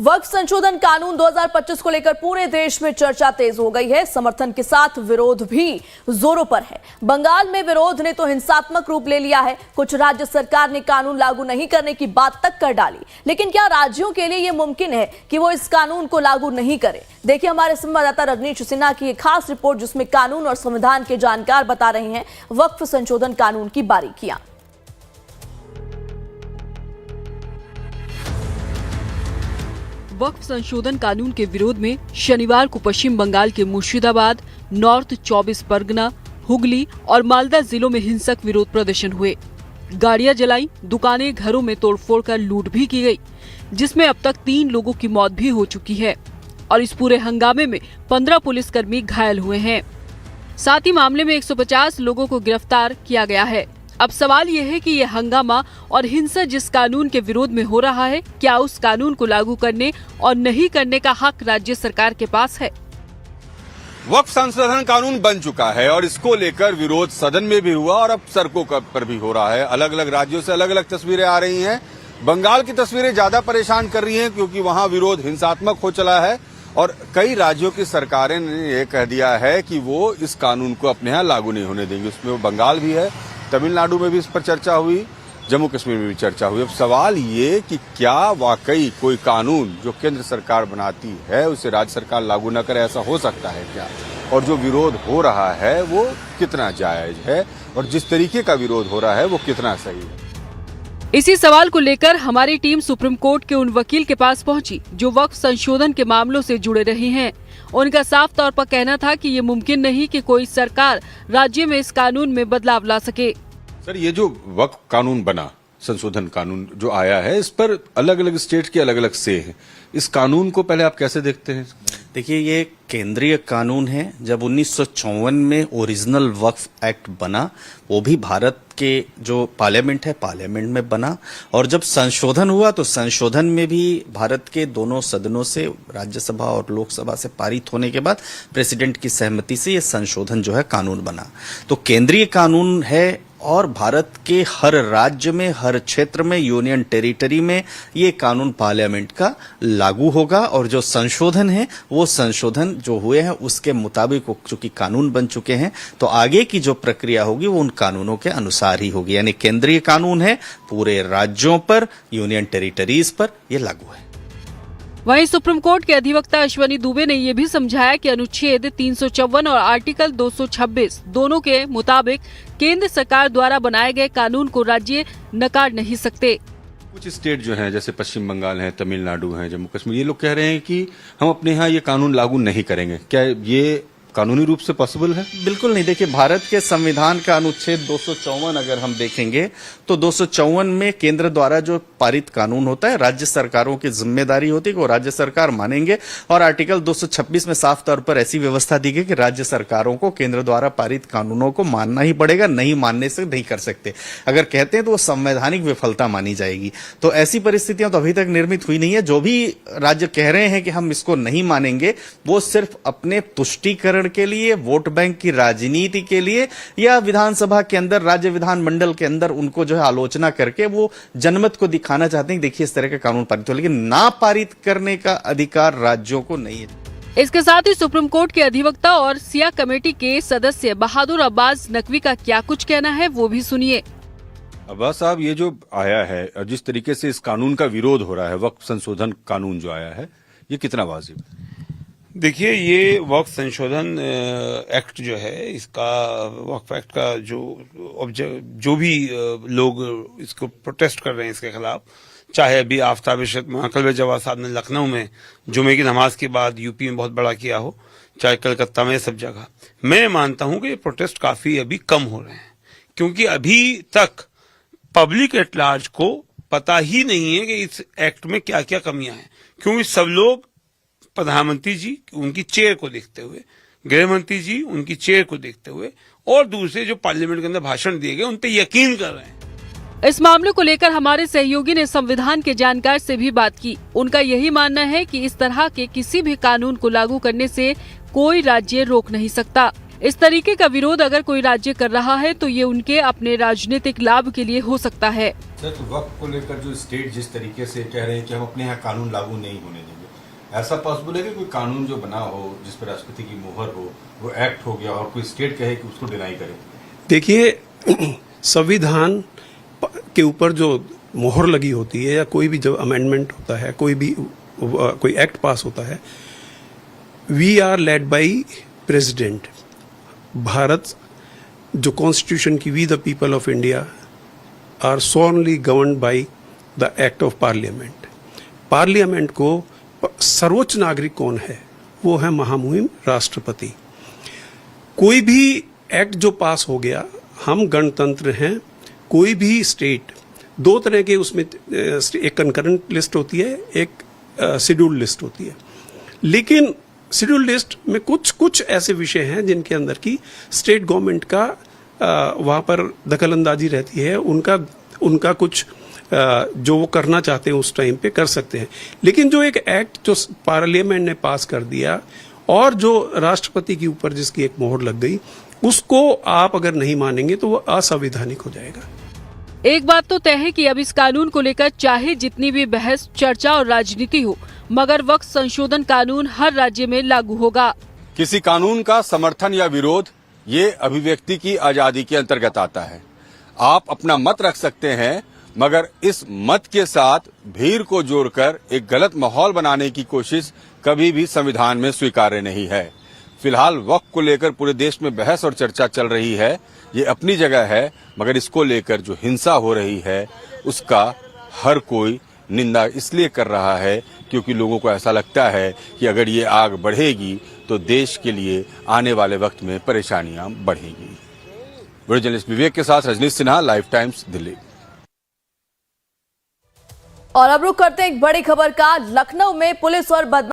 वक्फ संशोधन कानून 2025 को लेकर पूरे देश में चर्चा तेज हो गई है। समर्थन के साथ विरोध भी जोरों पर है। बंगाल में विरोध ने तो हिंसात्मक रूप ले लिया है। कुछ राज्य सरकार ने कानून लागू नहीं करने की बात तक कर डाली। लेकिन क्या राज्यों के लिए यह मुमकिन है कि वो इस कानून को लागू नहीं करें? देखिए हमारे संवाददाता रजनीश सिन्हा की एक खास रिपोर्ट, जिसमें कानून और संविधान के जानकार बता रहे हैं वक्फ संशोधन कानून की बारीकियां। वक्फ संशोधन कानून के विरोध में शनिवार को पश्चिम बंगाल के मुर्शिदाबाद, नॉर्थ 24 परगना, हुगली और मालदा जिलों में हिंसक विरोध प्रदर्शन हुए। गाड़ियां जलाई, दुकानें, घरों में तोड़फोड़ कर लूट भी की गई, जिसमें अब तक 3 लोगों की मौत भी हो चुकी है और इस पूरे हंगामे में 15 पुलिसकर्मी घायल हुए हैं। साथ ही मामले में 150 लोगों को गिरफ्तार किया गया है। अब सवाल यह है कि यह हंगामा और हिंसा जिस कानून के विरोध में हो रहा है, क्या उस कानून को लागू करने और नहीं करने का हक राज्य सरकार के पास है? वक्फ संशोधन कानून बन चुका है और इसको लेकर विरोध सदन में भी हुआ और अब सड़कों पर भी हो रहा है। अलग अलग राज्यों से अलग अलग तस्वीरें आ रही हैं। बंगाल की तस्वीरें ज्यादा परेशान कर रही हैं क्योंकि वहां विरोध हिंसात्मक हो चला है और कई राज्यों की सरकारें ने यह कह दिया है कि वो इस कानून को अपने यहाँ लागू नहीं होने देंगे। उसमें बंगाल भी है, तमिलनाडु में भी इस पर चर्चा हुई, जम्मू कश्मीर में भी चर्चा हुई। अब सवाल ये कि क्या वाकई कोई कानून जो केंद्र सरकार बनाती है उसे राज्य सरकार लागू न करे, ऐसा हो सकता है क्या? और जो विरोध हो रहा है वो कितना जायज है और जिस तरीके का विरोध हो रहा है वो कितना सही है? इसी सवाल को लेकर हमारी टीम सुप्रीम कोर्ट के उन वकील के पास पहुंची जो वक्फ संशोधन के मामलों से जुड़े रहे हैं। उनका साफ तौर पर कहना था कि ये मुमकिन नहीं कि कोई सरकार राज्य में इस कानून में बदलाव ला सके। सर, ये जो वक्फ कानून बना, संशोधन कानून जो आया है, इस पर अलग अलग स्टेट के अलग अलग से हैं। इस कानून को पहले आप कैसे देखते हैं? देखिए, ये केंद्रीय कानून है। जब 1954 में ओरिजिनल वक्फ एक्ट बना, वो भी भारत के जो पार्लियामेंट है, पार्लियामेंट में बना, और जब संशोधन हुआ तो संशोधन में भी भारत के दोनों सदनों से, राज्यसभा और लोकसभा से पारित होने के बाद प्रेसिडेंट की सहमति से ये संशोधन जो है कानून बना। तो केंद्रीय कानून है और भारत के हर राज्य में, हर क्षेत्र में, यूनियन टेरिटरी में ये कानून पार्लियामेंट का लागू होगा और जो संशोधन है वो संशोधन जो हुए हैं उसके मुताबिक चूंकि कानून बन चुके हैं तो आगे की जो प्रक्रिया होगी वो उन कानूनों के अनुसार ही होगी। यानी केंद्रीय कानून है, पूरे राज्यों पर, यूनियन टेरिटरीज पर ये लागू है। वहीं सुप्रीम कोर्ट के अधिवक्ता अश्वनी दुबे ने यह भी समझाया कि अनुच्छेद 354 और आर्टिकल 226 दोनों के मुताबिक केंद्र सरकार द्वारा बनाए गए कानून को राज्य नकार नहीं सकते। कुछ स्टेट जो हैं, जैसे पश्चिम बंगाल है, तमिलनाडु है, जम्मू कश्मीर, ये लोग कह रहे हैं कि हम अपने यहाँ ये कानून लागू नहीं करेंगे। क्या ये कानूनी रूप से पॉसिबल है? बिल्कुल नहीं। देखिए, भारत के संविधान का अनुच्छेद 254 अगर हम देखेंगे तो 254 में केंद्र द्वारा जो पारित कानून होता है, राज्य सरकारों की जिम्मेदारी होती है कि वो राज्य सरकार मानेंगे, और आर्टिकल 226 में साफ तौर पर ऐसी व्यवस्था दी गई कि राज्य सरकारों को केंद्र द्वारा पारित कानूनों को मानना ही पड़ेगा, नहीं मानने से नहीं कर सकते। अगर कहते हैं तो वो संवैधानिक विफलता मानी जाएगी। तो ऐसी परिस्थितियां तो अभी तक निर्मित हुई नहीं है। जो भी राज्य कह रहे हैं कि हम इसको नहीं मानेंगे, वो सिर्फ अपने तुष्टीकरण के लिए, वोट बैंक की राजनीति के लिए, या विधानसभा के अंदर, राज्य विधानमंडल के अंदर उनको जो है आलोचना करके वो जनमत को दिखाना चाहते हैं कि देखिए इस तरह का कानून पारित हो, लेकिन ना पारित करने का अधिकार राज्यों को नहीं है। इसके साथ ही सुप्रीम कोर्ट के अधिवक्ता और सिया कमेटी के सदस्य बहादुर अब्बास नकवी का क्या कुछ कहना है वो भी सुनिए। अब्बास साहब, ये जो आया है, जिस तरीके से इस कानून का विरोध हो रहा है, वक्फ संशोधन कानून जो आया है, ये कितना वाजिब है? देखिए, ये वक्फ संशोधन एक्ट जो है, इसका वक्फ एक्ट का जो भी लोग इसको प्रोटेस्ट कर रहे हैं इसके खिलाफ, चाहे अभी आफ्ताब इशरत महाकल्ब जवाद साहब ने लखनऊ में जुमे की नमाज के बाद यूपी में बहुत बड़ा किया हो, चाहे कलकत्ता में, सब जगह, मैं मानता हूं कि ये प्रोटेस्ट काफी अभी कम हो रहे हैं क्योंकि अभी तक पब्लिक एट लार्ज को पता ही नहीं है कि इस एक्ट में क्या क्या कमियां हैं, क्योंकि सब लोग प्रधानमंत्री जी उनकी चेयर को देखते हुए, गृह मंत्री जी उनकी चेयर को देखते हुए, और दूसरे जो पार्लियामेंट के अंदर भाषण दिए गए उन पर यकीन कर रहे हैं। इस मामले को लेकर हमारे सहयोगी ने संविधान के जानकार से भी बात की। उनका यही मानना है कि इस तरह के किसी भी कानून को लागू करने से कोई राज्य रोक नहीं सकता। इस तरीके का विरोध अगर कोई राज्य कर रहा है तो ये उनके अपने राजनीतिक लाभ के लिए हो सकता है। सर, तो वक्त को लेकर जो स्टेट जिस तरीके से कह रहे हैं कि हम अपने यहाँ कानून लागू नहीं होने देंगे, ऐसा पॉसिबल है कि कोई कानून जो बना हो जिस पर राष्ट्रपति की मोहर हो वो एक्ट हो गया और कोई स्टेट कहे कि उसको डिनाई करे? देखिए, संविधान के ऊपर जो मोहर लगी होती है या कोई भी जब अमेंडमेंट होता है, कोई एक्ट पास होता है, we are led by president. Bharat जो कॉन्स्टिट्यूशन की we the people of India are solely governed by the act of parliament. Parliament को सर्वोच्च नागरिक कौन है? वो है महामहिम राष्ट्रपति। कोई भी एक्ट जो पास हो गया, हम गणतंत्र हैं, कोई भी स्टेट दो तरह के उसमें एक कंकरेंट लिस्ट होती है, एक शेड्यूल लिस्ट होती है। लेकिन शेड्यूल लिस्ट में कुछ ऐसे विषय हैं जिनके अंदर की स्टेट गवर्नमेंट का वहां पर दखलंदाजी रहती है, उनका कुछ जो वो करना चाहते हैं उस टाइम पे कर सकते हैं। लेकिन जो एक एक्ट जो पार्लियामेंट ने पास कर दिया और जो राष्ट्रपति के ऊपर जिसकी एक मोहर लग गई, उसको आप अगर नहीं मानेंगे तो वो असंवैधानिक हो जाएगा। एक बात तो तय है कि अब इस कानून को लेकर चाहे जितनी भी बहस, चर्चा और राजनीति हो, मगर वक्त संशोधन कानून हर राज्य में लागू होगा। किसी कानून का समर्थन या विरोध ये अभिव्यक्ति की आजादी के अंतर्गत आता है। आप अपना मत रख सकते हैं, मगर इस मत के साथ भीड़ को जोड़कर एक गलत माहौल बनाने की कोशिश कभी भी संविधान में स्वीकार्य नहीं है। फिलहाल वक्फ को लेकर पूरे देश में बहस और चर्चा चल रही है, ये अपनी जगह है, मगर इसको लेकर जो हिंसा हो रही है उसका हर कोई निंदा इसलिए कर रहा है क्योंकि लोगों को ऐसा लगता है कि अगर ये आग बढ़ेगी तो देश के लिए आने वाले वक्त में परेशानियां बढ़ेगी। वीडियो जर्नलिस्ट विवेक के साथ रजनीश सिन्हा, लाइव टाइम्स, दिल्ली। और अब रुक करते हैं एक बड़ी खबर का। लखनऊ में पुलिस और